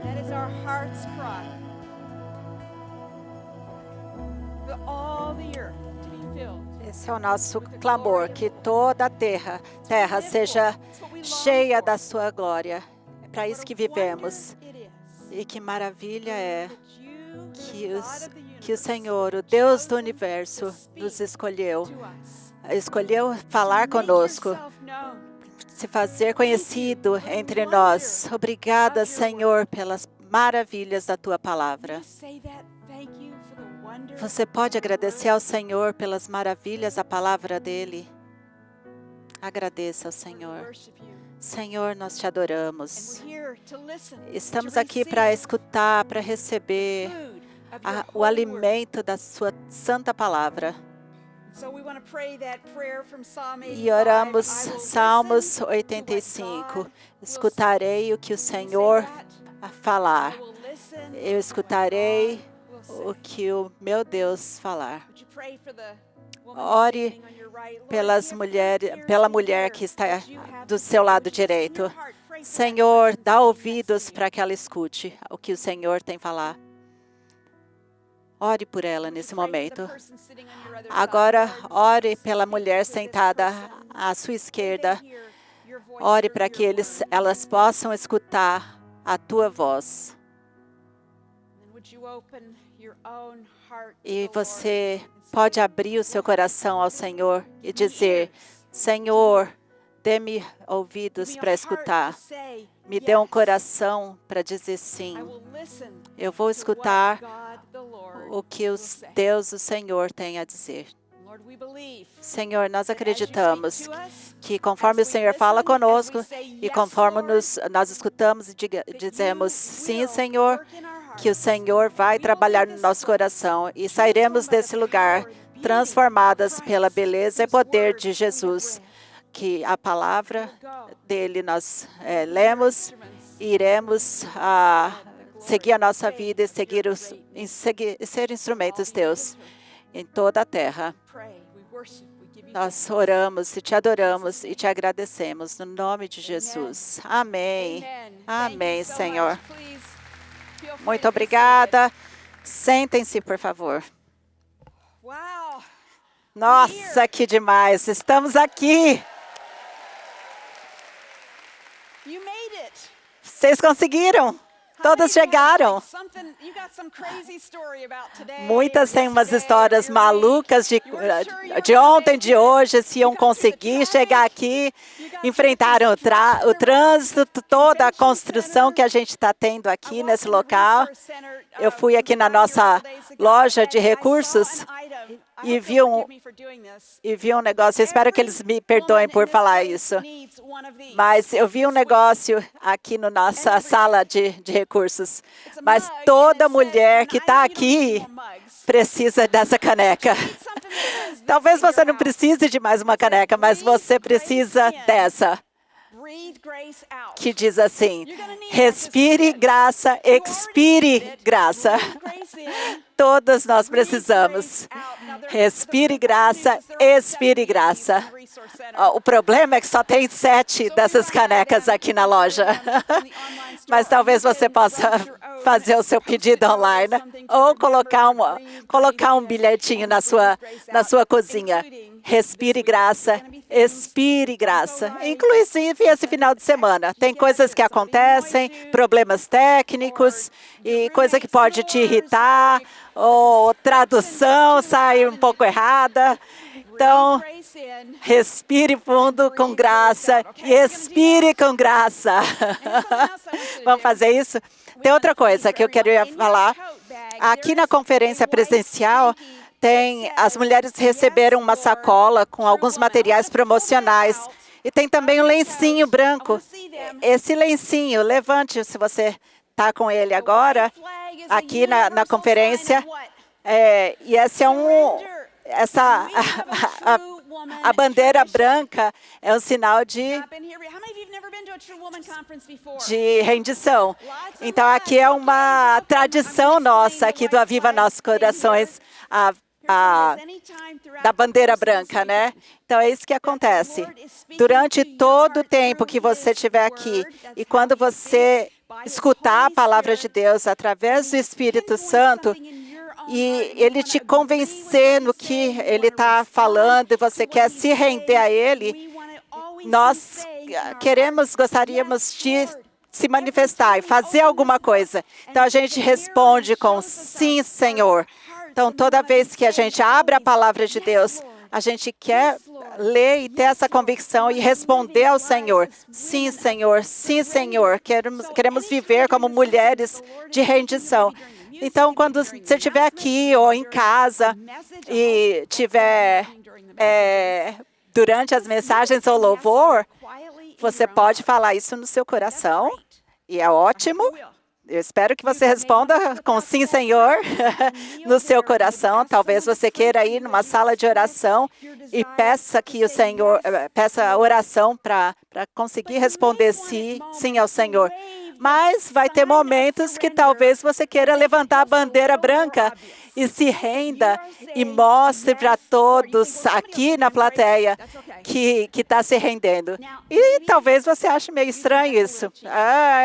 That is our heart's cry. For all the earth to be filled. Esse é o nosso clamor, que toda a terra seja cheia da sua glória. É para isso que vivemos. E que maravilha é que o Senhor, o Deus do universo, nos escolheu falar conosco, se fazer conhecido entre nós. Obrigada, Senhor, pelas maravilhas da Tua palavra. Você pode agradecer ao Senhor pelas maravilhas da palavra dEle? Agradeça ao Senhor. Senhor, nós te adoramos. Estamos aqui para escutar, para receber o alimento da sua santa palavra. E oramos Salmos 85. Escutarei o que o Senhor falar. Eu escutarei o que o meu Deus falar. Ore pela mulher que está do seu lado direito. Senhor, dá ouvidos para que ela escute o que o Senhor tem a falar. Ore por ela nesse momento. Agora, ore pela mulher sentada à sua esquerda. Ore para que elas possam escutar a tua voz. E você pode abrir o seu coração ao Senhor e dizer: Senhor, dê-me ouvidos para escutar. Me dê um coração para dizer sim. Eu vou escutar o que Deus, o Senhor, tem a dizer. Senhor, nós acreditamos que conforme o Senhor fala conosco e conforme nós escutamos e dizemos sim, Senhor, que o Senhor vai trabalhar no nosso coração e sairemos desse lugar transformadas pela beleza e poder de Jesus. Que a palavra dele nós lemos e iremos seguir a nossa vida e ser instrumentos teus em toda a terra. Nós oramos e te adoramos e te agradecemos no nome de Jesus. Amém. Amém, Senhor. Muito obrigada. Sentem-se, por favor. Nossa, que demais. Estamos aqui. Vocês conseguiram. Todas chegaram. Muitas têm umas histórias malucas de ontem, de hoje, se iam conseguir chegar aqui, enfrentaram o trânsito, toda a construção que a gente está tendo aqui nesse local. Eu fui aqui na nossa loja de recursos e vi um negócio, eu espero que eles me perdoem por falar isso, mas eu vi um negócio aqui na nossa sala de recursos, mas toda mulher que está aqui precisa dessa caneca. Talvez você não precise de mais uma caneca, mas você precisa dessa. Que diz assim: respire graça, expire graça. Todas nós precisamos. Respire graça, expire graça. O problema é que só tem 7 dessas canecas aqui na loja. Mas talvez você possa fazer o seu pedido online ou colocar um bilhetinho na sua cozinha. Respire graça, expire graça. Inclusive esse final de semana. Tem coisas que acontecem, problemas técnicos e coisa que pode te irritar, ou tradução sai um pouco errada. Então, respire fundo com graça e expire com graça. Vamos fazer isso? Tem outra coisa que eu queria falar. Aqui na conferência presencial, as mulheres receberam uma sacola com alguns materiais promocionais. E tem também um lencinho branco. Esse lencinho, levante se você está com ele agora, aqui na conferência. E esse a bandeira branca é um sinal de rendição. Então, aqui é uma tradição nossa, aqui do Aviva Nossos Corações, da bandeira branca, né? Então, é isso que acontece. Durante todo o tempo que você estiver aqui, e quando você escutar a palavra de Deus através do Espírito Santo e ele te convencer no que ele está falando e você quer se render a ele, nós gostaríamos de se manifestar e fazer alguma coisa. Então a gente responde com sim, Senhor. Então toda vez que a gente abre a palavra de Deus, a gente quer ler e ter essa convicção e responder ao Senhor. Sim, Senhor. Sim, Senhor. Queremos viver como mulheres de rendição. Então, quando você estiver aqui ou em casa e estiver durante as mensagens ou louvor, você pode falar isso no seu coração. E é ótimo. Eu espero que você responda com sim, Senhor, no seu coração. Talvez você queira ir numa sala de oração e peça que o Senhor, peça oração para conseguir responder sim ao Senhor. Mas vai ter momentos que talvez você queira levantar a bandeira branca e se renda e mostre para todos aqui na plateia que está se rendendo. E talvez você ache meio estranho isso.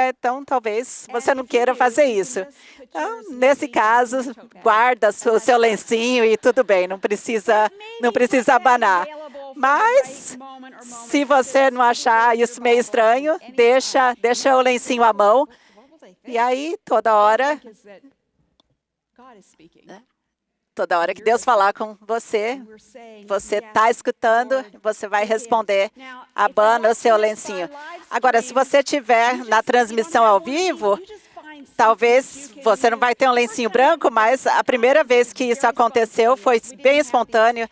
Então talvez você não queira fazer isso. Então, nesse caso, guarda o seu lencinho e tudo bem, não precisa abanar. Mas, se você não achar isso meio estranho, deixa o lencinho à mão. E aí, toda hora que Deus falar com você, você está escutando, você vai responder, abana o seu lencinho. Agora, se você estiver na transmissão ao vivo, talvez você não vai ter um lencinho branco, mas a primeira vez que isso aconteceu foi bem espontâneo.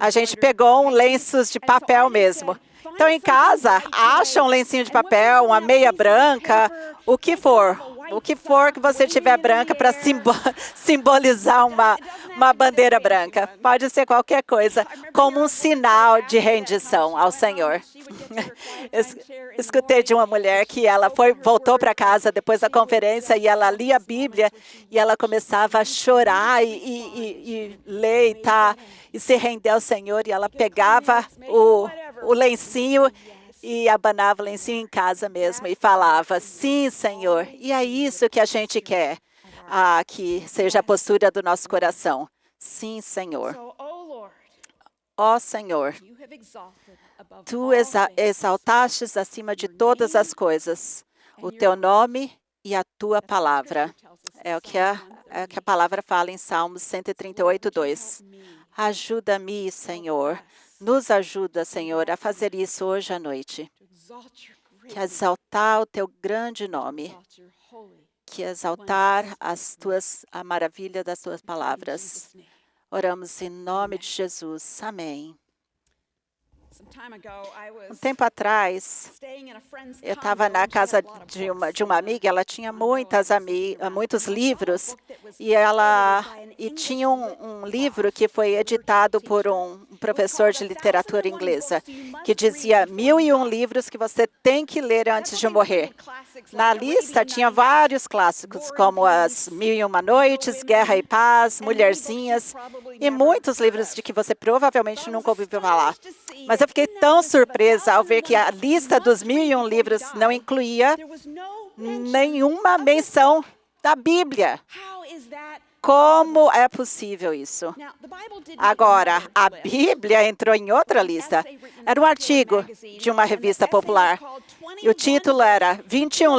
A gente pegou um lenços de papel mesmo. Então, em casa, acha um lencinho de papel, uma meia branca, o que for. O que for que você tiver branca para simbolizar uma bandeira branca. Pode ser qualquer coisa, como um sinal de rendição ao Senhor. Escutei de uma mulher que ela voltou para casa depois da conferência e ela lia a Bíblia e ela começava a chorar e ler e se render ao Senhor. E ela pegava o lencinho e abanava o lencinho em casa mesmo e falava, sim, Senhor. E é isso que a gente quer, que seja a postura do nosso coração. Sim, Senhor. Ó Senhor, Tu exaltastes acima de todas as coisas o Teu nome e a Tua palavra. É o que a palavra fala em Salmos 138, 2. Ajuda-me, Senhor. Nos ajuda, Senhor, a fazer isso hoje à noite. Que exaltar o Teu grande nome. Que exaltar a maravilha das Tuas palavras. Oramos em nome de Jesus. Amém. Um tempo atrás, eu estava na casa de uma amiga, ela tinha muitos livros, e tinha um livro que foi editado por um professor de literatura inglesa, que dizia 1001 livros que você tem que ler antes de morrer. Na lista tinha vários clássicos, como As 1001 Noites, Guerra e Paz, Mulherzinhas, e muitos livros de que você provavelmente nunca ouviu falar. Mas eu fiquei tão surpresa ao ver que a lista dos 1001 livros não incluía nenhuma menção da Bíblia. Como é possível isso? Agora, a Bíblia entrou em outra lista. Era um artigo de uma revista popular. E o título era 21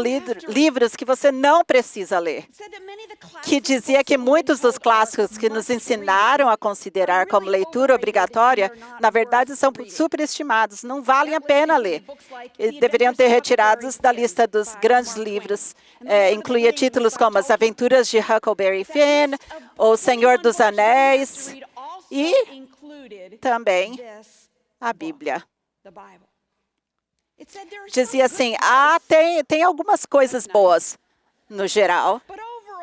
livros que você não precisa ler. Que dizia que muitos dos clássicos que nos ensinaram a considerar como leitura obrigatória, na verdade, são superestimados, não valem a pena ler. E deveriam ter retirados da lista dos grandes livros. Incluía títulos como As Aventuras de Huckleberry Finn, ou Senhor dos Anéis, e também a Bíblia. Dizia assim, tem algumas coisas boas no geral,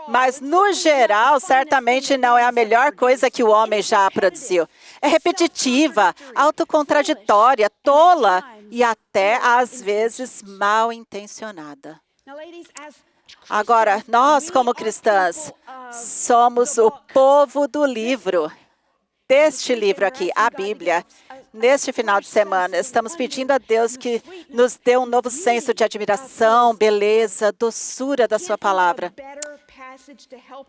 mas no geral, certamente não é a melhor coisa que o homem já produziu. É repetitiva, autocontraditória, tola e até, às vezes, mal intencionada. Agora, nós, como cristãs, somos o povo do livro, deste livro aqui, a Bíblia. neste final de semana. Estamos pedindo a Deus que nos dê um novo senso de admiração, beleza, doçura da sua palavra.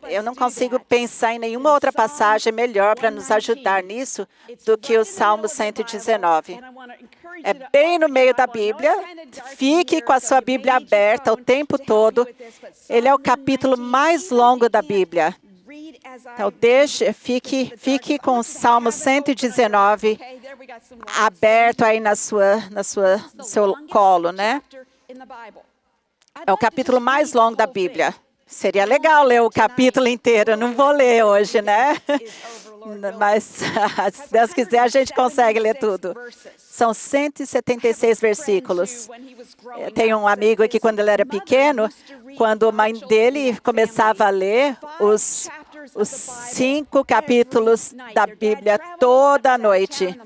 Eu não consigo pensar em nenhuma outra passagem melhor para nos ajudar nisso do que o Salmo 119. É bem no meio da Bíblia. Fique com a sua Bíblia aberta o tempo todo. Ele é o capítulo mais longo da Bíblia. Então, fique com o Salmo 119 aberto aí no seu colo, né? É o capítulo mais longo da Bíblia. Seria legal ler o capítulo inteiro. Eu não vou ler hoje, né? Mas, se Deus quiser, a gente consegue ler tudo. São 176 versículos. Eu tenho um amigo aqui, quando ele era pequeno, quando a mãe dele começava a ler os 5 capítulos da Bíblia toda noite.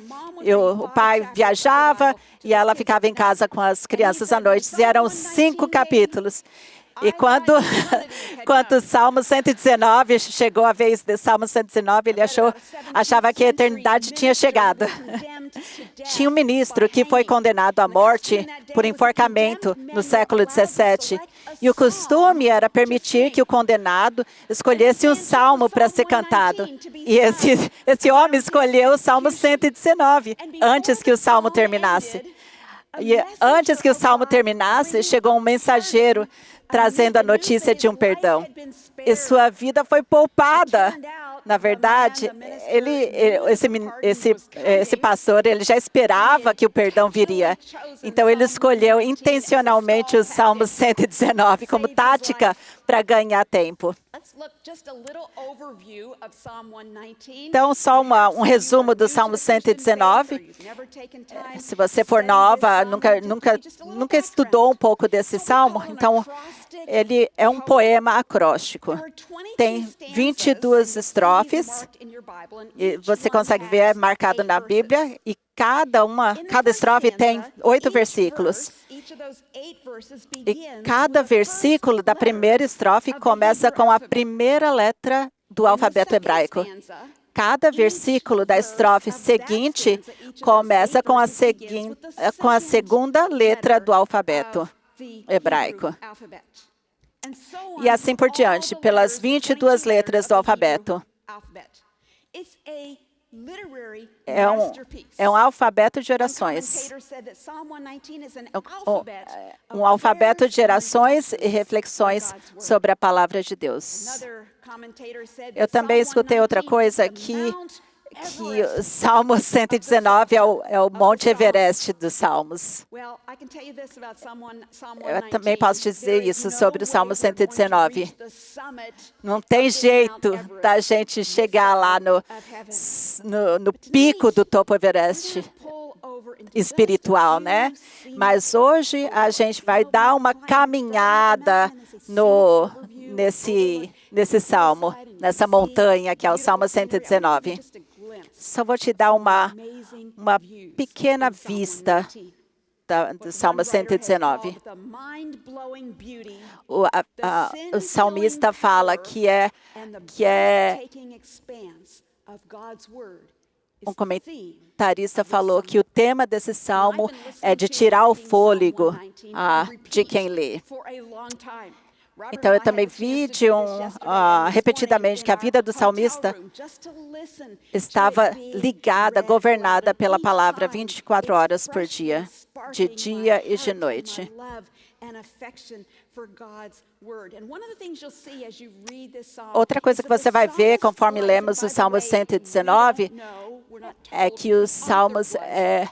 O pai viajava e ela ficava em casa com as crianças à noite. E eram 5 capítulos. E quando o Salmo 119, chegou a vez do Salmo 119, ele achava que a eternidade tinha chegado. Tinha um ministro que foi condenado à morte por enforcamento no século 17. E o costume era permitir que o condenado escolhesse um salmo para ser cantado. E esse homem escolheu o Salmo 119, antes que o salmo terminasse. E antes que o salmo terminasse, chegou um mensageiro trazendo a notícia de um perdão. E sua vida foi poupada. Na verdade, esse pastor, ele já esperava que o perdão viria. Então, ele escolheu intencionalmente o Salmo 119 como tática para ganhar tempo. Então, só um resumo do Salmo 119. Se você for nova, nunca estudou um pouco desse salmo, então ele é um poema acróstico. Tem 22 estrofes, e você consegue ver marcado na Bíblia, e cada estrofe tem 8 versículos. E cada versículo da primeira estrofe começa com a primeira letra do alfabeto hebraico. Cada versículo da estrofe seguinte começa com a segunda letra do alfabeto hebraico. E assim por diante, pelas 22 letras do alfabeto. É um alfabeto de orações. Um alfabeto de orações e reflexões sobre a palavra de Deus. Eu também escutei outra coisa, que o Salmo 119 é o Monte Everest dos Salmos. Eu também posso dizer isso sobre o Salmo 119. Não tem jeito da gente chegar lá no pico do topo Everest espiritual, né? Mas hoje a gente vai dar uma caminhada nesse salmo, nessa montanha que é o Salmo 119. Só vou te dar uma pequena vista do Salmo 119. O salmista fala que é um comentarista falou que o tema desse salmo é de tirar o fôlego de quem lê. Então, eu também vi repetidamente que a vida do salmista estava ligada, governada pela palavra 24 horas por dia, de dia e de noite. Outra coisa que você vai ver conforme lemos o Salmo 119 é que os salmos é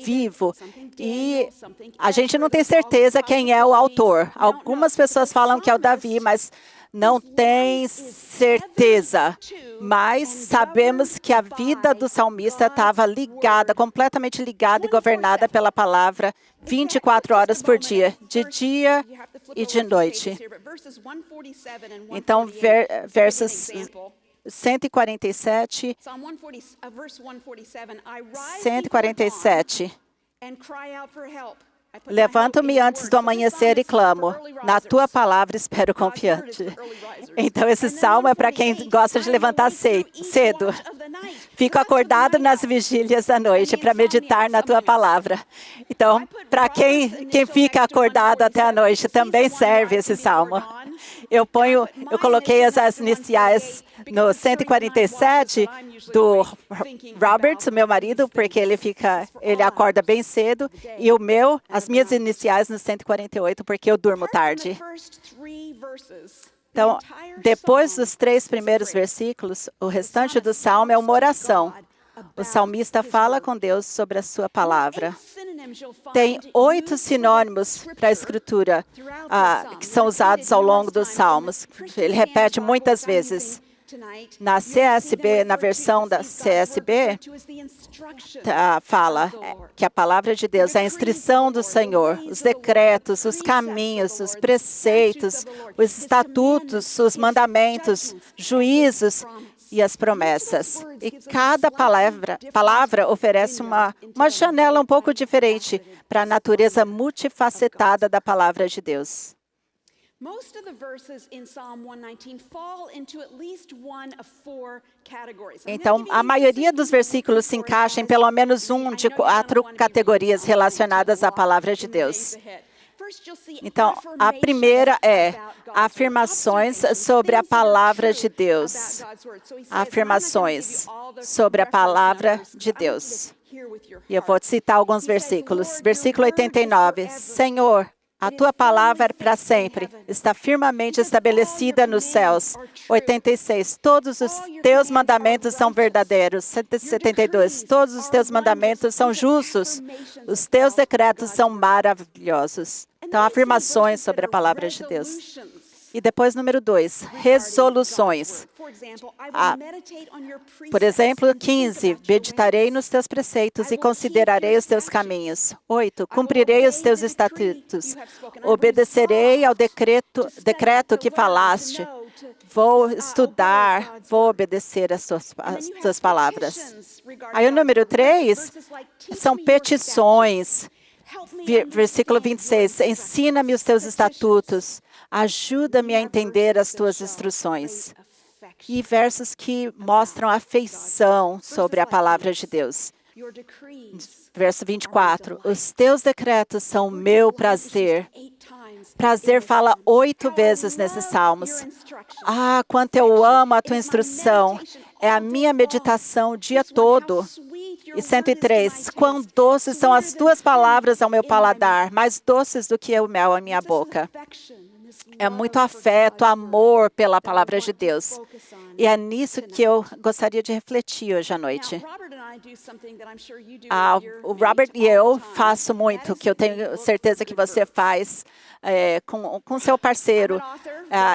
vivo e a gente não tem certeza quem é o autor. Algumas pessoas falam que é o Davi, mas não tem certeza. Mas sabemos que a vida do salmista estava ligada, completamente ligada e governada pela palavra 24 horas por dia, de dia e de noite. Então, versos 147. Levanto-me antes do amanhecer e clamo. Na tua palavra espero confiante. Então, esse salmo é para quem gosta de levantar cedo. Fico acordado nas vigílias da noite para meditar na tua palavra. Então, para quem fica acordado até a noite, também serve esse salmo. Eu coloquei as iniciais no 147 do Robert, meu marido, porque ele acorda bem cedo, e as minhas iniciais no 148, porque eu durmo tarde. Então, depois dos 3 primeiros versículos, o restante do salmo é uma oração. O salmista fala com Deus sobre a sua palavra. Tem 8 sinônimos para a escritura que são usados ao longo dos salmos. Ele repete muitas vezes. Na CSB, na versão da CSB, fala que a palavra de Deus é a instrução do Senhor, os decretos, os caminhos, os preceitos, os estatutos, os mandamentos, juízos e as promessas. E cada palavra oferece uma janela um pouco diferente para a natureza multifacetada da palavra de Deus. Most of the verses in Psalm 119 fall into at least one of 4 categories. Então, a maioria dos versículos se encaixa em pelo menos um de 4 categorias relacionadas à palavra de Deus. Então, a primeira é afirmações sobre a palavra de Deus. Afirmações sobre a palavra de Deus. E eu vou citar alguns versículos. Versículo 89. Senhor, a tua palavra é para sempre, está firmemente estabelecida nos céus. 86. Todos os teus mandamentos são verdadeiros. 172. Todos os teus mandamentos são justos. Os teus decretos são maravilhosos. Então, afirmações sobre a palavra de Deus. E depois, número 2, resoluções. Por exemplo, 15, meditarei nos teus preceitos e considerarei os teus caminhos. 8, cumprirei os teus estatutos. Obedecerei ao decreto que falaste. Vou estudar, vou obedecer as tuas palavras. Aí o número 3 são petições. Versículo 26, ensina-me os teus estatutos, ajuda-me a entender as tuas instruções. E versos que mostram afeição sobre a palavra de Deus. Verso 24, os teus decretos são meu prazer. Prazer fala 8 vezes nesses salmos. Ah, quanto eu amo a tua instrução. É a minha meditação o dia todo. E 103, quão doces são as tuas palavras ao meu paladar, mais doces do que o mel à minha boca. É muito afeto, amor pela palavra de Deus. E é nisso que eu gostaria de refletir hoje à noite. O Robert e eu faço muito, que eu tenho certeza que você faz com seu parceiro.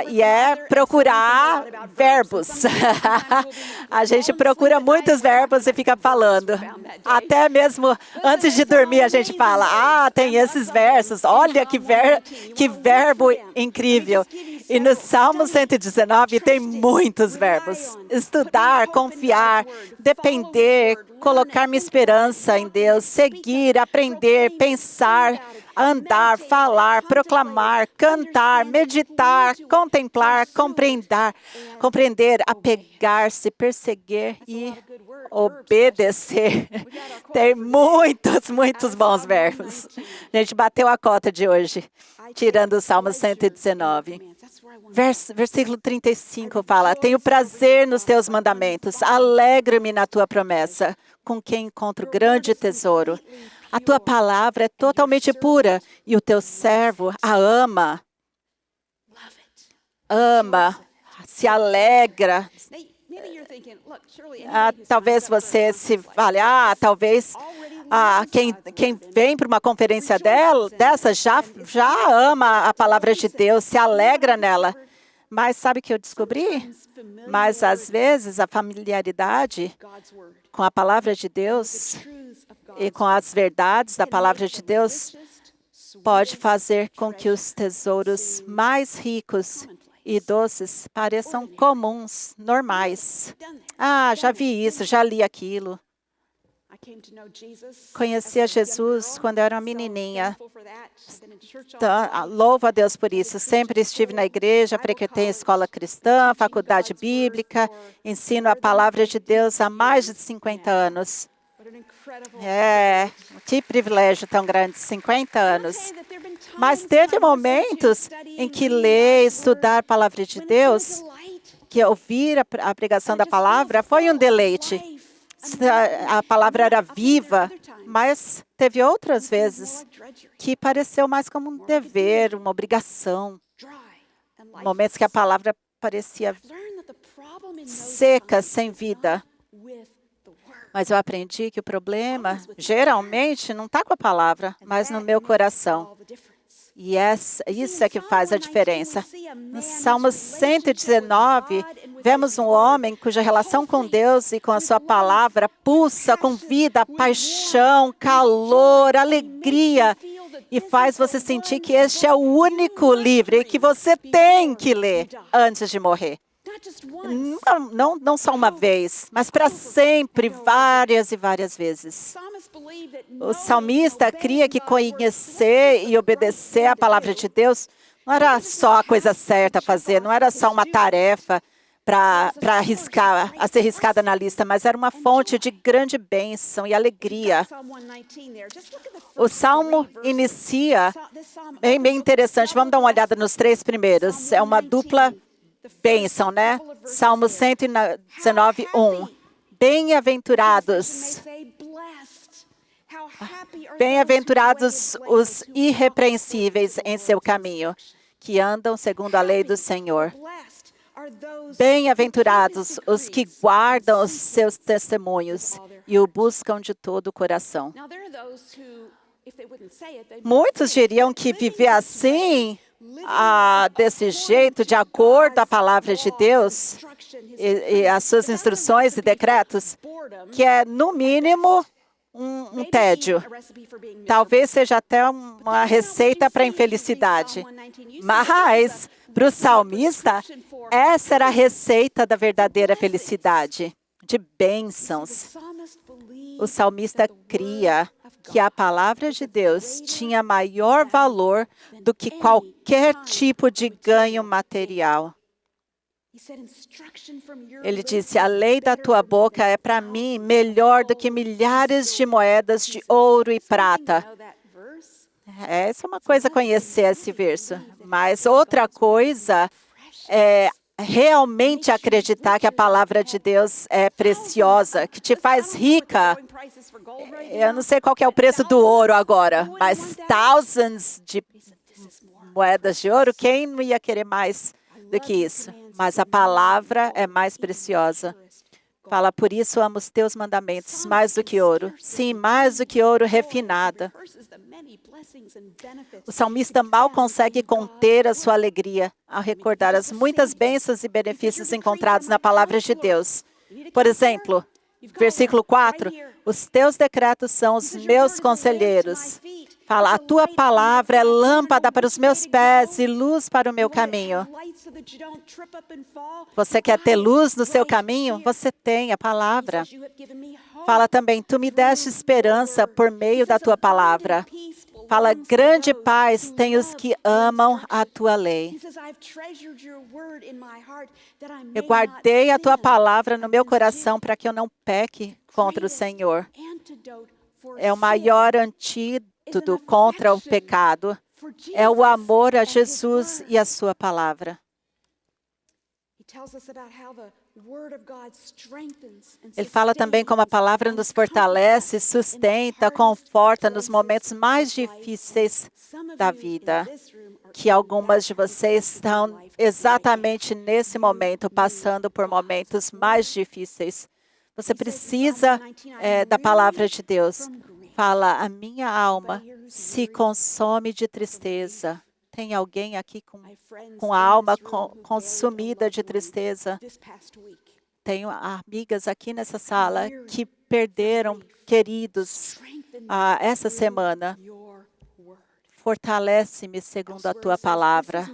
E é procurar verbos. A gente procura muitos verbos e fica falando. Até mesmo antes de dormir a gente fala, tem esses versos, olha que verbo incrível. E no Salmo 119 tem muitos verbos. Estudar, confiar, depender, colocar minha esperança em Deus, seguir, aprender, pensar, andar, falar, proclamar, cantar, meditar, contemplar, compreender, apegar-se, perseguir e obedecer. Tem muitos bons verbos. A gente bateu a cota de hoje, tirando o Salmo 119. Versículo 35 fala, tenho prazer nos teus mandamentos, alegro-me na tua promessa, com quem encontro grande tesouro. A tua palavra é totalmente pura e o teu servo a ama. Ama, se alegra. Talvez você se fale, talvez quem vem para uma conferência dessa já ama a palavra de Deus, se alegra nela. Mas sabe o que eu descobri? Mas às vezes a familiaridade com a palavra de Deus e com as verdades da palavra de Deus pode fazer com que os tesouros mais ricos e doces pareçam comuns, normais. Já vi isso, já li aquilo. Conheci a Jesus quando eu era uma menininha. Louvo a Deus por isso. Sempre estive na igreja, frequentei a escola cristã, faculdade bíblica, ensino a palavra de Deus há mais de 50 anos. Que privilégio tão grande, 50 anos. Mas teve momentos em que ler, estudar a palavra de Deus, que ouvir a pregação da palavra foi um deleite. A palavra era viva, mas teve outras vezes que pareceu mais como um dever, uma obrigação. Momentos que a palavra parecia seca, sem vida. Mas eu aprendi que o problema, geralmente, não está com a palavra, mas no meu coração. E isso é que faz a diferença. No Salmo 119, vemos um homem cuja relação com Deus e com a sua palavra pulsa com vida, paixão, calor, alegria. E faz você sentir que este é o único livro e que você tem que ler antes de morrer. Não só uma vez, mas para sempre, várias e várias vezes. O salmista cria que conhecer e obedecer a palavra de Deus não era só a coisa certa a fazer, não era só uma tarefa para ser riscada na lista, mas era uma fonte de grande bênção e alegria. O Salmo inicia, bem interessante, vamos dar uma olhada nos 3 primeiros, é uma dupla bênção, né? Salmo 119, 1. Bem-aventurados os irrepreensíveis em seu caminho, que andam segundo a lei do Senhor. Bem-aventurados os que guardam os seus testemunhos e o buscam de todo o coração. Muitos diriam que viver assim, desse jeito, de acordo com a palavra de Deus e as suas instruções e decretos, que é, no mínimo, um tédio. Talvez seja até uma receita para a infelicidade. Mas, para o salmista, essa era a receita da verdadeira felicidade, de bênçãos. O salmista cria que a palavra de Deus tinha maior valor do que qualquer tipo de ganho material. Ele disse, a lei da tua boca é para mim melhor do que milhares de moedas de ouro e prata. Essa é uma coisa conhecer esse verso. Mas outra coisa é realmente acreditar que a palavra de Deus é preciosa, que te faz rica. Eu não sei qual que é o preço do ouro agora, mas thousands de moedas de ouro, quem não ia querer mais do que isso? Mas a palavra é mais preciosa. Fala, por isso amo os teus mandamentos mais do que ouro. Sim, mais do que ouro refinada. O salmista mal consegue conter a sua alegria ao recordar as muitas bênçãos e benefícios encontrados na palavra de Deus. Por exemplo, versículo 4, os teus decretos são os meus conselheiros. Fala, a tua palavra é lâmpada para os meus pés e luz para o meu caminho. Você quer ter luz no seu caminho? Você tem a palavra. Fala também, tu me deste esperança por meio da tua palavra. Fala, grande paz tem os que amam a tua lei. Eu guardei a tua palavra no meu coração para que eu não peque contra o Senhor. É o maior antídoto contra o pecado. É o amor a Jesus e a sua palavra. Ele fala também como a palavra nos fortalece, sustenta, conforta nos momentos mais difíceis da vida. Que algumas de vocês estão exatamente nesse momento, passando por momentos mais difíceis. Você precisa da palavra de Deus. Fala, a minha alma se consome de tristeza. Tem alguém aqui com a alma consumida de tristeza? Tenho amigas aqui nessa sala que perderam queridos essa semana. Fortalece-me segundo a tua palavra.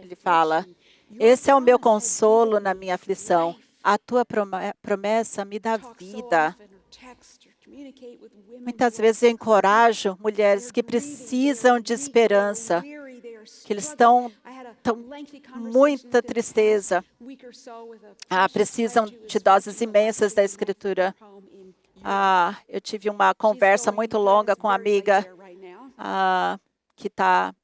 Ele fala, esse é o meu consolo na minha aflição. A tua promessa me dá vida. Muitas vezes eu encorajo mulheres que precisam de esperança, que eles estão muita tristeza, precisam de doses imensas da Escritura. Eu tive uma conversa muito longa com uma amiga que está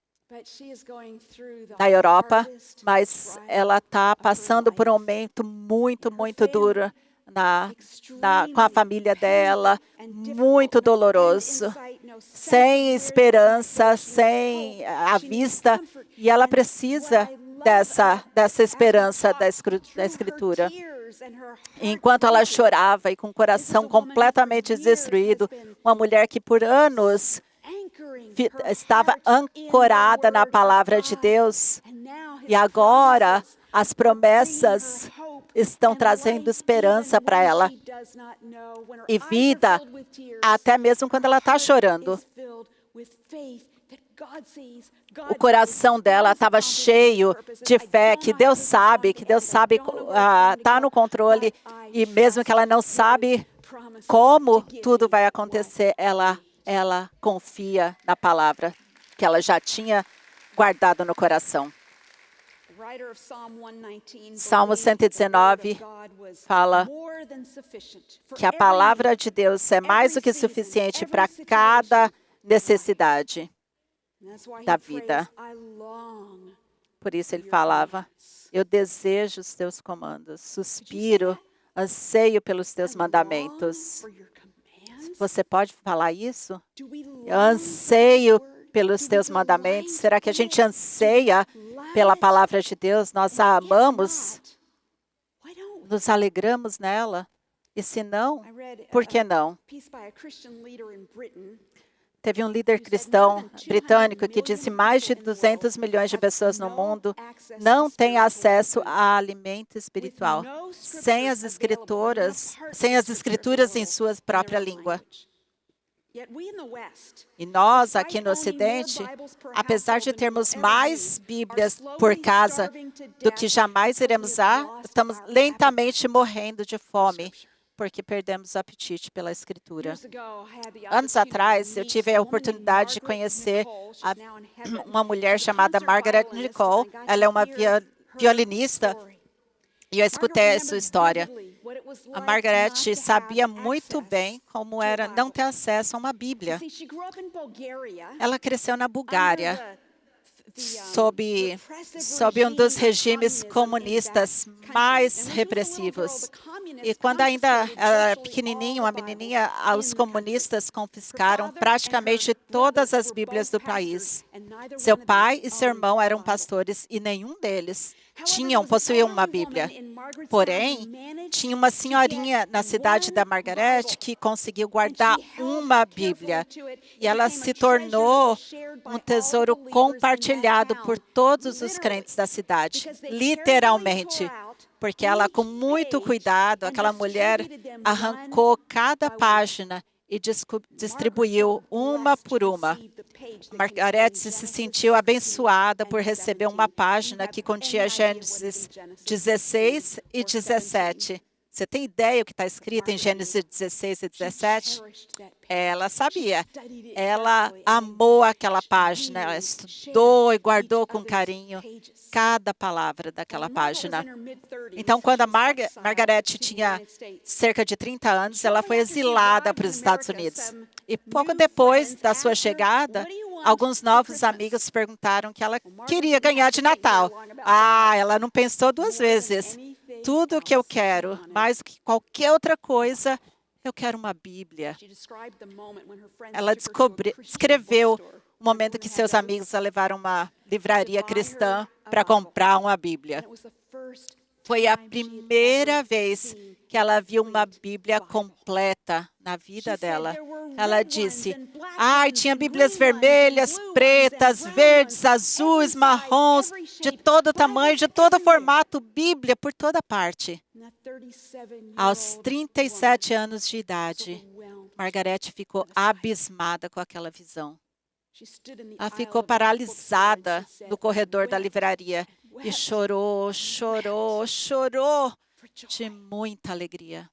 na Europa, mas ela está passando por um momento muito, muito duro com a família dela, muito doloroso, sem esperança, sem a vista, e ela precisa dessa esperança da Escritura. Enquanto ela chorava e com o coração completamente destruído, uma mulher que por anos estava ancorada na palavra de Deus, e agora as promessas estão trazendo esperança para ela e vida, até mesmo quando ela está chorando. O coração dela estava cheio de fé, que Deus sabe está no controle, e mesmo que ela não sabe como tudo vai acontecer, ela confia na palavra que ela já tinha guardado no coração. Salmo 119 fala que a palavra de Deus é mais do que suficiente para cada necessidade da vida. Por isso ele falava, eu desejo os teus comandos, suspiro, anseio pelos teus mandamentos. Você pode falar isso? Eu anseio pelos teus mandamentos. Será que a gente anseia pela palavra de Deus? Nós a amamos? Nos alegramos nela? E se não, por que não? Teve um líder cristão britânico que disse que mais de 200 milhões de pessoas no mundo não têm acesso a alimento espiritual, sem as escrituras em sua própria língua. E nós, aqui no Ocidente, apesar de termos mais Bíblias por casa do que jamais iremos usar, estamos lentamente morrendo de fome, porque perdemos o apetite pela Escritura. Anos atrás, eu tive a oportunidade de conhecer uma mulher chamada Margaret Nicole. Ela é uma violinista, e eu escutei a sua história. A Margaret sabia muito bem como era não ter acesso a uma Bíblia. Ela cresceu na Bulgária, sob um dos regimes comunistas mais repressivos. E quando ainda era pequenininha, uma menininha, os comunistas confiscaram praticamente todas as Bíblias do país. Seu pai e seu irmão eram pastores e nenhum deles possuíam uma Bíblia. Porém, tinha uma senhorinha na cidade da Margaret que conseguiu guardar uma Bíblia. E ela se tornou um tesouro compartilhado por todos os crentes da cidade, literalmente. Porque ela, com muito cuidado, aquela mulher arrancou cada página e distribuiu uma por uma. Margaret se sentiu abençoada por receber uma página que continha Gênesis 16 e 17. Você tem ideia o que está escrito em Gênesis 16 e 17? Ela sabia. Ela amou aquela página. Ela estudou e guardou com carinho cada palavra daquela página. Então, quando a Margaret tinha cerca de 30 anos, ela foi exilada para os Estados Unidos. E pouco depois da sua chegada, alguns novos amigos perguntaram o que ela queria ganhar de Natal. Ela não pensou duas vezes. Tudo o que eu quero, mais do que qualquer outra coisa, eu quero uma Bíblia. Ela descreveu o momento que seus amigos a levaram a uma livraria cristã para comprar uma Bíblia. Foi a primeira vez que ela viu uma Bíblia completa na vida dela. Ela disse, tinha Bíblias vermelhas, pretas, verdes, azuis, marrons, de todo tamanho, de todo formato, Bíblia por toda parte. Aos 37 anos de idade, Margaret ficou abismada com aquela visão. Ela ficou paralisada no corredor da livraria e chorou, chorou, chorou de muita alegria.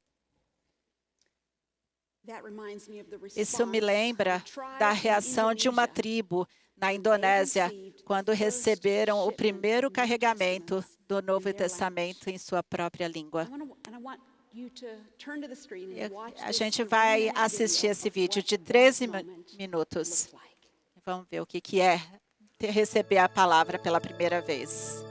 Isso me lembra da reação de uma tribo na Indonésia, quando receberam o primeiro carregamento do Novo Testamento em sua própria língua. A gente vai assistir esse vídeo de 13 minutos. Vamos ver o que é receber a palavra pela primeira vez.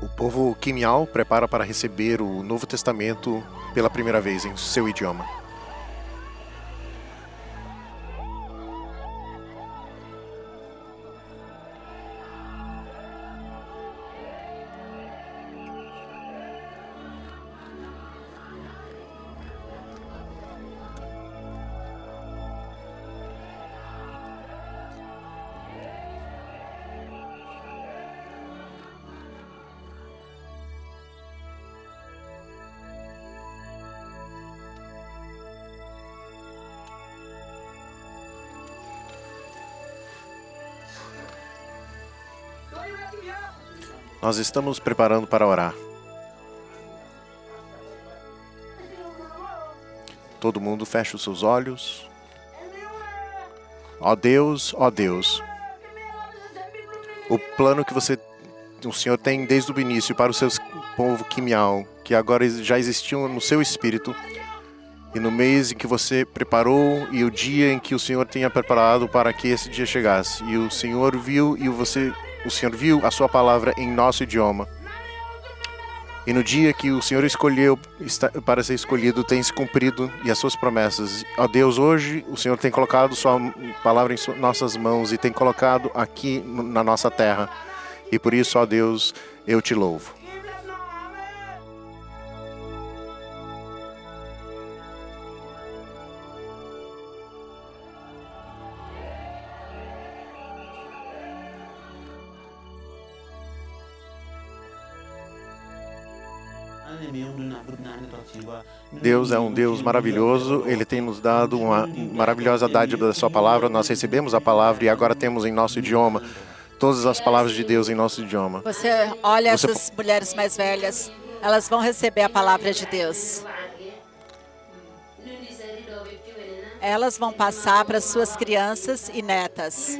O povo Quimial prepara para receber o Novo Testamento pela primeira vez em seu idioma. Nós estamos preparando para orar. Todo mundo fecha os seus olhos. Ó Deus, o plano que o Senhor tem desde o início para o seu povo Quimial, que agora já existiu no seu espírito, e no mês em que você preparou e o dia em que o Senhor tinha preparado para que esse dia chegasse. E o Senhor viu o Senhor viu a sua palavra em nosso idioma. E no dia que o Senhor escolheu para ser escolhido, tem se cumprido e as suas promessas. Ó Deus, hoje o Senhor tem colocado sua palavra em nossas mãos e tem colocado aqui na nossa terra. E por isso, ó Deus, eu te louvo. Deus é um Deus maravilhoso, Ele tem nos dado uma maravilhosa dádiva da sua palavra. Nós recebemos a palavra e agora temos em nosso idioma todas as palavras de Deus em nosso idioma. Você olha essas mulheres mais velhas, elas vão receber a palavra de Deus. Elas vão passar para suas crianças e netas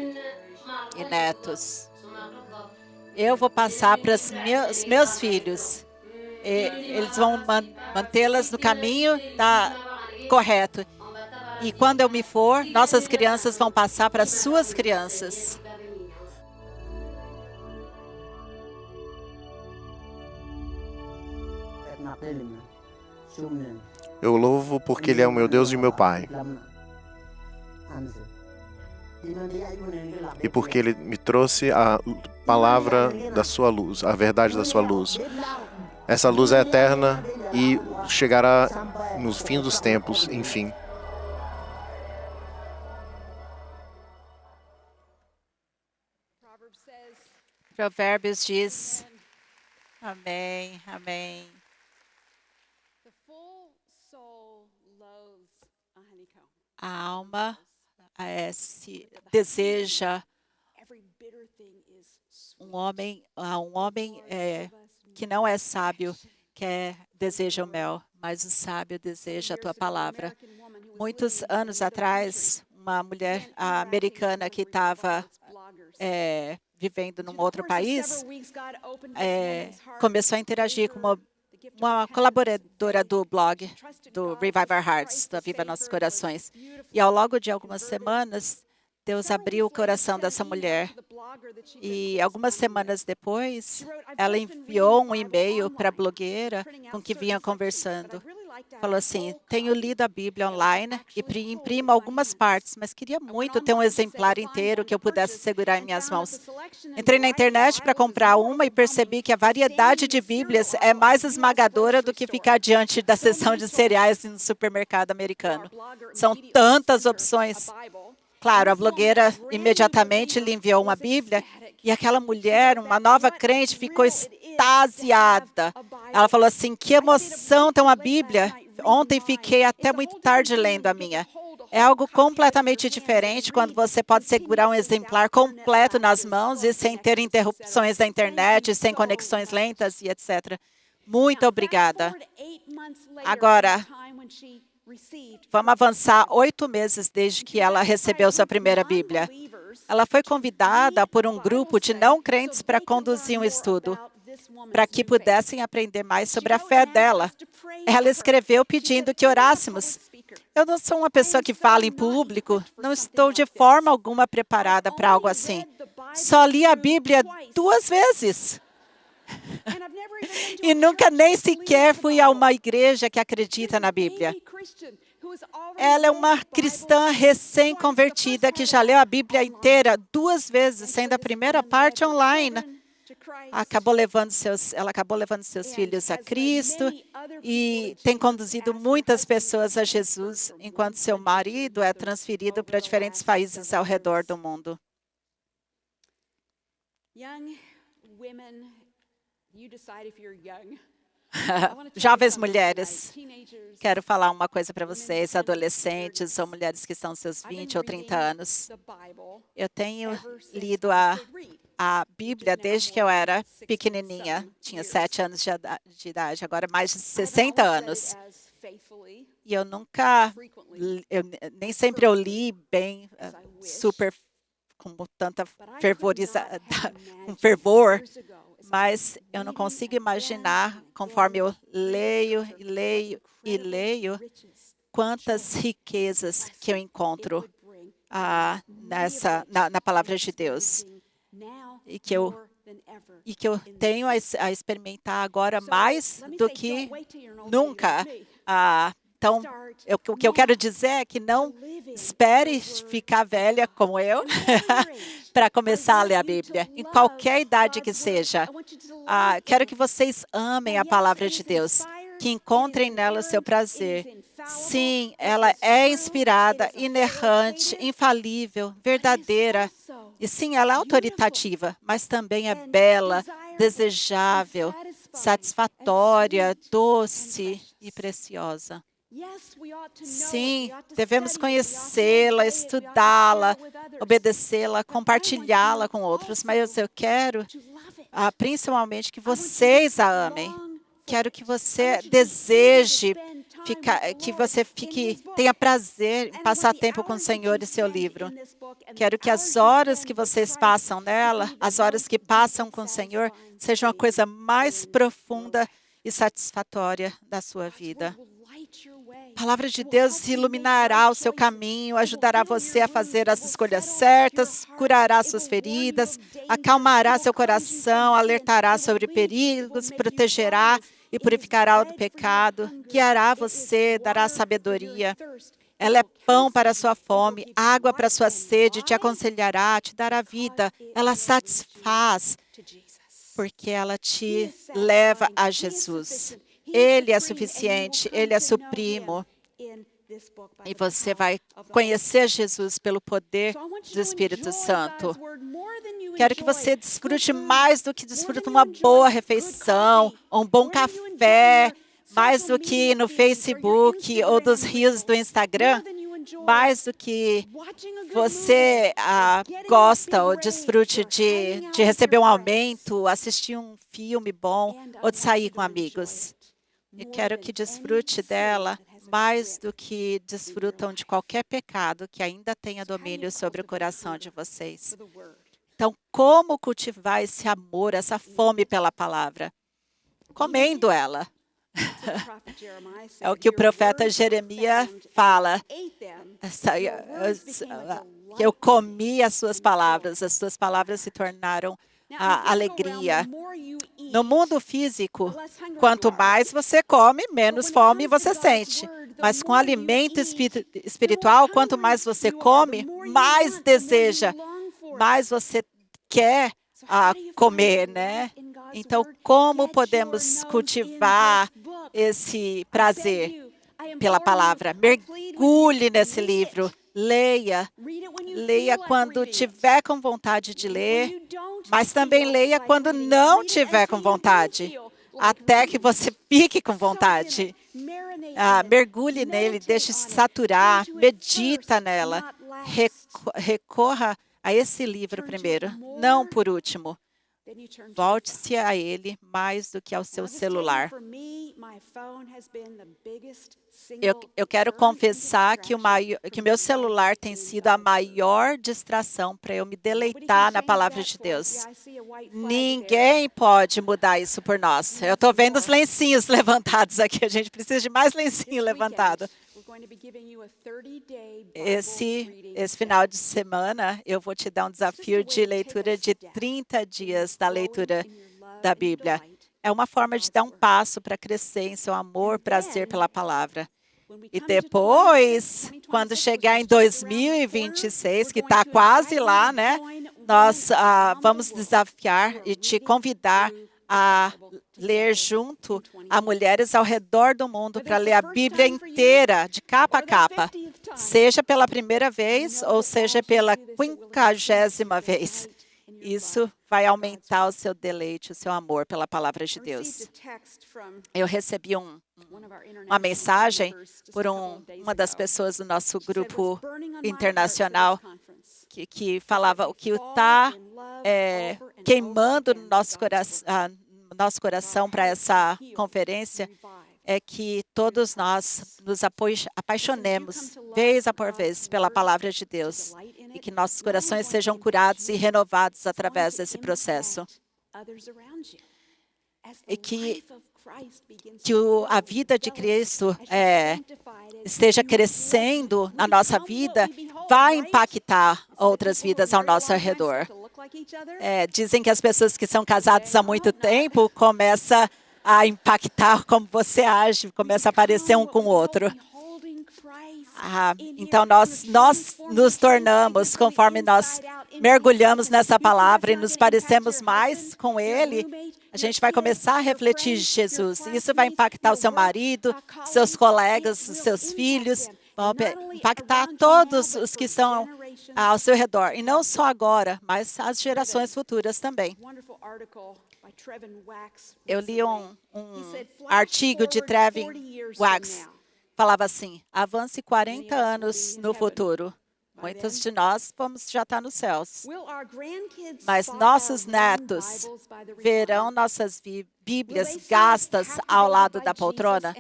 e netos. Eu vou passar para os meus filhos. Eles vão mantê-las no caminho correto. E quando eu me for, nossas crianças vão passar para suas crianças. Eu louvo porque Ele é o meu Deus e o meu Pai. E porque Ele me trouxe a palavra da sua luz, a verdade da sua luz. Essa luz é eterna e chegará no fim dos tempos, enfim. Provérbios diz, amém, amém. A alma deseja um homem que não é sábio, deseja o mel, mas o sábio deseja a tua palavra. Muitos anos atrás, uma mulher americana que estava vivendo num outro país, começou a interagir com uma colaboradora do blog, do Revive Our Hearts, do Aviva Nossos Corações. E ao longo de algumas semanas, Deus abriu o coração dessa mulher. E algumas semanas depois, ela enviou um e-mail para a blogueira com que vinha conversando. Falou assim, tenho lido a Bíblia online e imprimo algumas partes, mas queria muito ter um exemplar inteiro que eu pudesse segurar em minhas mãos. Entrei na internet para comprar uma e percebi que a variedade de Bíblias é mais esmagadora do que ficar diante da seção de cereais no supermercado americano. São tantas opções. Claro, a blogueira imediatamente lhe enviou uma Bíblia e aquela mulher, uma nova crente, ficou extasiada. Ela falou assim, que emoção ter uma Bíblia. Ontem fiquei até muito tarde lendo a minha. É algo completamente diferente quando você pode segurar um exemplar completo nas mãos e sem ter interrupções da internet, sem conexões lentas e etc. Muito obrigada. Agora, vamos avançar 8 meses desde que ela recebeu sua primeira Bíblia. Ela foi convidada por um grupo de não crentes para conduzir um estudo, para que pudessem aprender mais sobre a fé dela. Ela escreveu pedindo que orássemos. Eu não sou uma pessoa que fala em público, não estou de forma alguma preparada para algo assim. Só li a Bíblia 2 vezes. E nunca nem sequer fui a uma igreja que acredita na Bíblia. Ela é uma cristã recém-convertida que já leu a Bíblia inteira 2 vezes, sendo a primeira parte online. Ela acabou levando seus filhos a Cristo e tem conduzido muitas pessoas a Jesus, enquanto seu marido é transferido para diferentes países ao redor do mundo. Jovens mulheres, quero falar uma coisa para vocês, adolescentes ou mulheres que estão seus 20 ou 30 anos. Eu tenho lido a Bíblia desde que eu era pequenininha, tinha 7 anos de idade, agora mais de 60 anos. E eu nem sempre eu li bem, super, com tanta com fervor, mas eu não consigo imaginar, conforme eu leio e leio e leio, quantas riquezas que eu encontro na palavra de Deus. E que eu tenho a experimentar agora mais do que nunca. Então, o que eu quero dizer é que não espere ficar velha como eu para começar a ler a Bíblia, em qualquer idade que seja. Quero que vocês amem a palavra de Deus, que encontrem nela o seu prazer. Sim, ela é inspirada, inerrante, infalível, verdadeira. E sim, ela é autoritativa, mas também é bela, desejável, satisfatória, doce e preciosa. Sim, devemos conhecê-la, estudá-la, obedecê-la, compartilhá-la com outros, mas eu quero principalmente que vocês a amem. Quero que você deseje tenha prazer em passar tempo com o Senhor e seu livro. Quero que as horas que vocês passam nela, as horas que passam com o Senhor, sejam a coisa mais profunda e satisfatória da sua vida. A palavra de Deus iluminará o seu caminho, ajudará você a fazer as escolhas certas, curará suas feridas, acalmará seu coração, alertará sobre perigos, protegerá e purificará do pecado, guiará você, dará sabedoria. Ela é pão para a sua fome, água para a sua sede, te aconselhará, te dará vida. Ela satisfaz, porque ela te leva a Jesus. Ele é suficiente, Ele é supremo. E você vai conhecer Jesus pelo poder do Espírito Santo. Quero que você desfrute mais do que desfruta uma boa refeição, um bom café, mais do que no Facebook ou dos rios do Instagram, mais do que você gosta ou desfrute de receber um aumento, assistir um filme bom ou de sair com amigos. Eu quero que desfrute dela mais do que desfrutam de qualquer pecado que ainda tenha domínio sobre o coração de vocês. Então, como cultivar esse amor, essa fome pela palavra? Comendo ela. É o que o profeta Jeremias fala. Eu comi as suas palavras se tornaram a alegria. No mundo físico, quanto mais você come, menos fome você sente. Mas com alimento espiritual, quanto mais você come, mais deseja, mais você quer comer, né? Então, como podemos cultivar esse prazer pela palavra? Mergulhe nesse livro, leia quando tiver com vontade de ler, mas também leia quando não tiver com vontade, até que você fique com vontade. mergulhe nele, deixe se saturar, medita nela. Recorra a esse livro primeiro, não por último. Volte-se a ele mais do que ao seu celular. Eu quero confessar que o meu celular tem sido a maior distração para eu me deleitar na palavra de Deus. Ninguém pode mudar isso por nós. Eu estou vendo os lencinhos levantados aqui. A gente precisa de mais lencinho levantado. Esse final de semana, eu vou te dar um desafio de leitura de 30 dias da leitura da Bíblia. É uma forma de dar um passo para crescer em seu amor, prazer pela palavra. E depois, quando chegar em 2026, que está quase lá, né? Nós vamos desafiar e te convidar a ler junto a mulheres ao redor do mundo para ler a Bíblia inteira, de capa a capa, seja pela primeira vez ou seja pela 50ª vez. Isso vai aumentar o seu deleite, o seu amor pela palavra de Deus. Eu recebi uma mensagem por uma das pessoas do nosso grupo internacional que falava o que está queimando no nosso coração para essa conferência é que todos nós nos apaixonemos, vez após vez, pela palavra de Deus e que nossos corações sejam curados e renovados através desse processo. E que a vida de Cristo esteja crescendo na nossa vida, vai impactar outras vidas ao nosso redor. Dizem que as pessoas que são casadas há muito tempo começam a impactar como você age, começa a aparecer um com o outro. Então, nós nos tornamos, conforme nós mergulhamos nessa palavra e nos parecemos mais com Ele, a gente vai começar a refletir Jesus. Isso vai impactar o seu marido, seus colegas, os seus filhos, vão impactar todos os que estão ao seu redor. E não só agora, mas as gerações futuras também. Eu li um artigo de Trevin Wax. Falava assim, avance 40 anos no futuro. Muitos de nós vamos já estar nos céus. Mas nossos netos verão nossas Bíblias gastas ao lado da poltrona?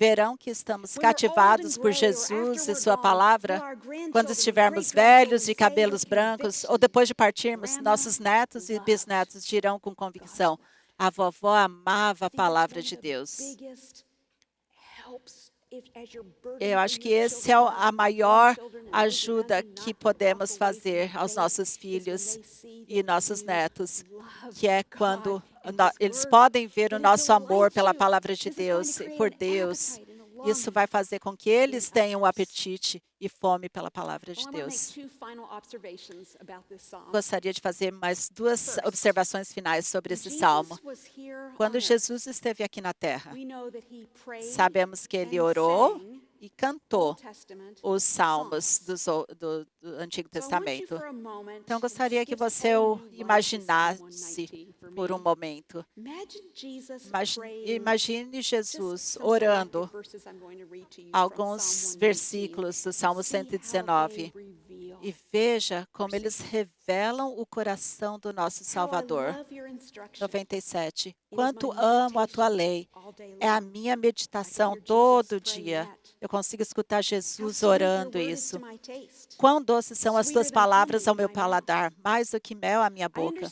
Verão que estamos cativados por Jesus e sua palavra? Quando estivermos velhos, de cabelos brancos, ou depois de partirmos, nossos netos e bisnetos dirão com convicção, a vovó amava a palavra de Deus. Eu acho que esse é a maior ajuda que podemos fazer aos nossos filhos e nossos netos, que é quando eles podem ver o nosso amor pela palavra de Deus e por Deus. Isso vai fazer com que eles tenham apetite e fome pela palavra de Deus. Gostaria de fazer mais 2 observações finais sobre esse salmo. Quando Jesus esteve aqui na terra, sabemos que ele orou e cantou os salmos do Antigo Testamento. Então, gostaria que você o imaginasse por um momento. Imagine Jesus orando alguns versículos do Salmo 119 e veja como eles revelam o coração do nosso Salvador. 97. Quanto amo a tua lei. É a minha meditação todo dia. Eu consigo escutar Jesus orando isso. Quão doces são as tuas palavras ao meu paladar, mais do que mel à minha boca.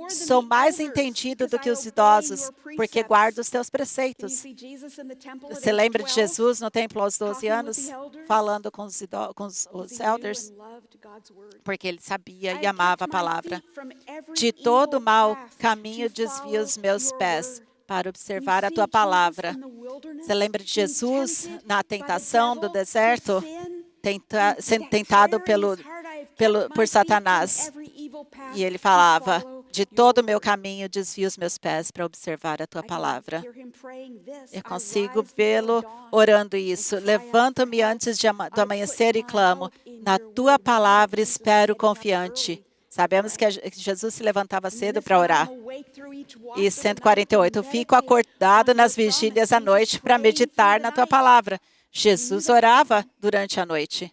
Sou mais entendido do que os idosos, porque guardo os teus preceitos. Você lembra de Jesus no templo aos 12 anos, falando com os elders? Porque ele sabia e amava a palavra. De todo mau caminho desvia os meus pés para observar a tua palavra. Você lembra de Jesus na tentação do deserto, sendo tentado por Satanás? E ele falava, de todo o meu caminho desvia os meus pés para observar a tua palavra. Eu consigo vê-lo orando isso. Levanto-me antes do amanhecer e clamo, na tua palavra espero confiante. Sabemos que Jesus se levantava cedo para orar. E 148, fico acordado nas vigílias à noite para meditar na tua palavra. Jesus orava durante a noite.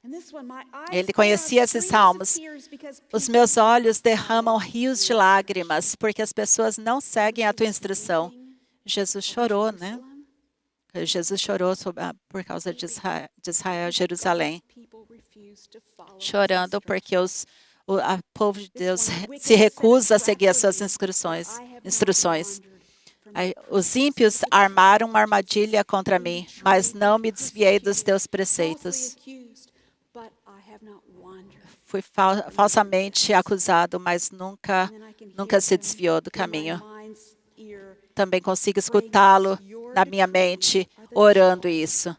Ele conhecia esses salmos. Os meus olhos derramam rios de lágrimas, porque as pessoas não seguem a tua instrução. Jesus chorou, né? Jesus chorou por causa de Israel, Jerusalém. Chorando porque o povo de Deus se recusa a seguir as suas instruções. Os ímpios armaram uma armadilha contra mim, mas não me desviei dos teus preceitos. Fui falsamente acusado, mas nunca se desviou do caminho. Também consigo escutá-lo na minha mente, orando isso,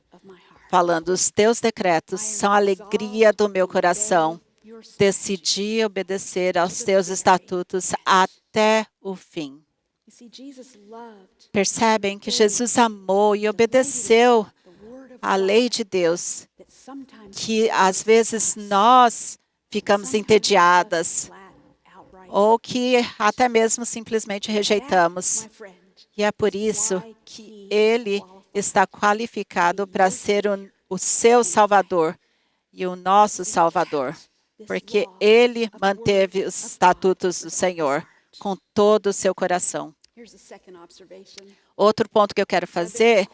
falando, os teus decretos são a alegria do meu coração. Decidi obedecer aos teus estatutos até o fim. Percebem que Jesus amou e obedeceu à lei de Deus, que às vezes nós ficamos entediadas, ou que até mesmo simplesmente rejeitamos. E é por isso que Ele está qualificado para ser o seu Salvador e o nosso Salvador, porque Ele manteve os estatutos do Senhor com todo o seu coração. Outro ponto que eu quero fazer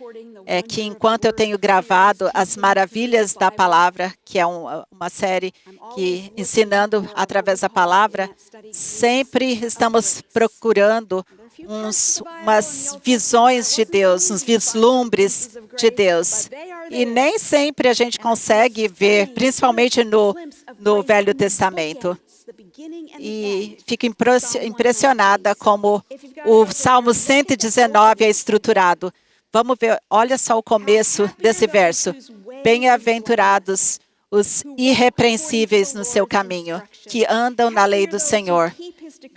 é que enquanto eu tenho gravado as maravilhas da palavra, que é uma série que ensinando através da palavra, sempre estamos procurando umas visões de Deus, uns vislumbres de Deus. E nem sempre a gente consegue ver, principalmente no Velho Testamento. E fico impressionada como o Salmo 119 é estruturado. Vamos ver, olha só o começo desse verso. Bem-aventurados os irrepreensíveis no seu caminho, que andam na lei do Senhor.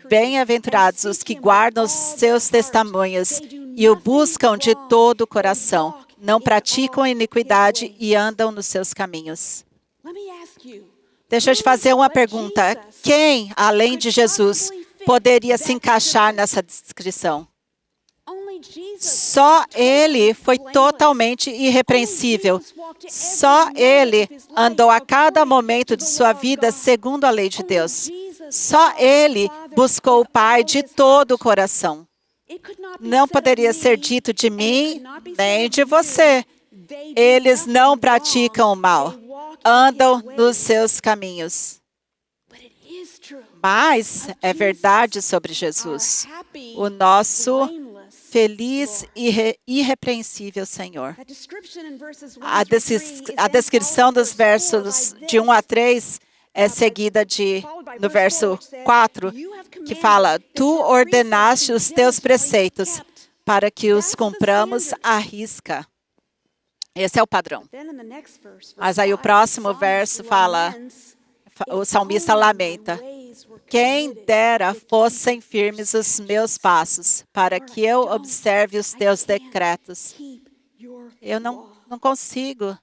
Bem-aventurados os que guardam os seus testemunhos e o buscam de todo o coração. Não praticam iniquidade e andam nos seus caminhos. Deixa eu te fazer uma pergunta. Quem, além de Jesus, poderia se encaixar nessa descrição? Só Ele foi totalmente irrepreensível. Só Ele andou a cada momento de sua vida segundo a lei de Deus. Só Ele buscou o Pai de todo o coração. Não poderia ser dito de mim, nem de você. Eles não praticam o mal. Andam nos seus caminhos. Mas é verdade sobre Jesus, o nosso feliz e irrepreensível Senhor. A descrição dos versos de 1 a 3 é seguida no verso 4, que fala, tu ordenaste os teus preceitos para que os cumpramos à risca. Esse é o padrão. Mas aí o próximo verso fala, o salmista lamenta, quem dera fossem firmes os meus passos, para que eu observe os teus decretos. Eu não consigo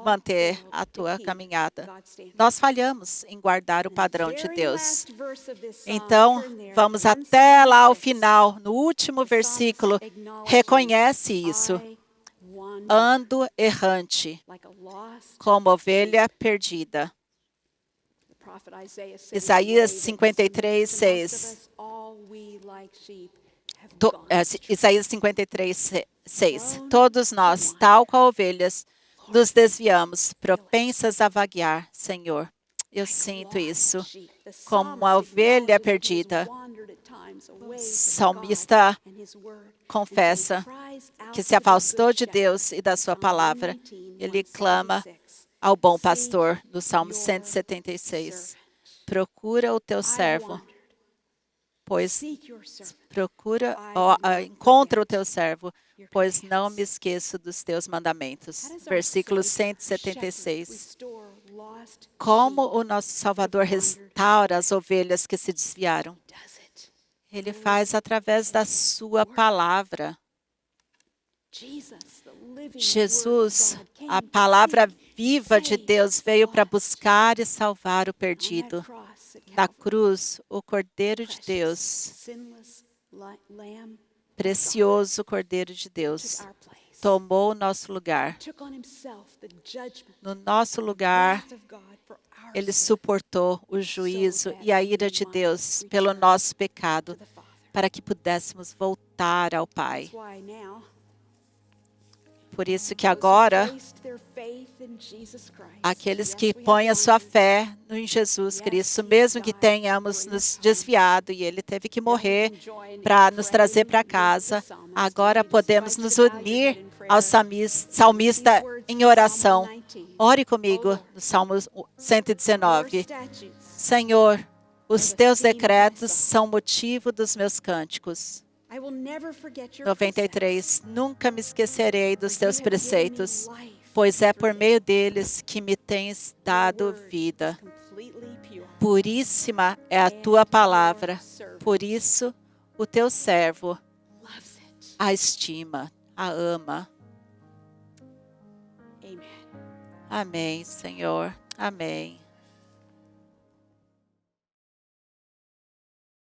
manter a tua caminhada. Nós falhamos em guardar o padrão de Deus. Então, vamos até lá ao final, no último versículo, reconhece isso. Ando errante, como ovelha perdida. Isaías 53, 6. Isaías 53, 6. Todos nós, tal qual ovelhas, nos desviamos, propensas a vaguear, Senhor. Eu sinto isso, como uma ovelha perdida. O salmista confessa que se afastou de Deus e da sua palavra. Ele clama ao bom pastor, no Salmo 176. Procura o teu servo, pois encontra o teu servo, pois não me esqueço dos teus mandamentos. Versículo 176. Como o nosso Salvador restaura as ovelhas que se desviaram? Ele faz através da sua palavra. Jesus, A palavra viva de Deus veio para buscar e salvar o perdido. Na cruz, o Cordeiro de Deus, precioso Cordeiro de Deus, tomou o nosso lugar. No nosso lugar, ele suportou o juízo e a ira de Deus pelo nosso pecado, para que pudéssemos voltar ao Pai. Por isso que agora, aqueles que põem a sua fé em Jesus Cristo, mesmo que tenhamos nos desviado e Ele teve que morrer para nos trazer para casa, agora podemos nos unir ao salmista em oração. Ore comigo no Salmo 119. Senhor, os teus decretos são motivo dos meus cânticos. 93. Nunca me esquecerei dos teus preceitos, pois é por meio deles que me tens dado vida. Puríssima é a tua palavra, por isso o teu servo a estima, a ama. Amém, Senhor. Amém.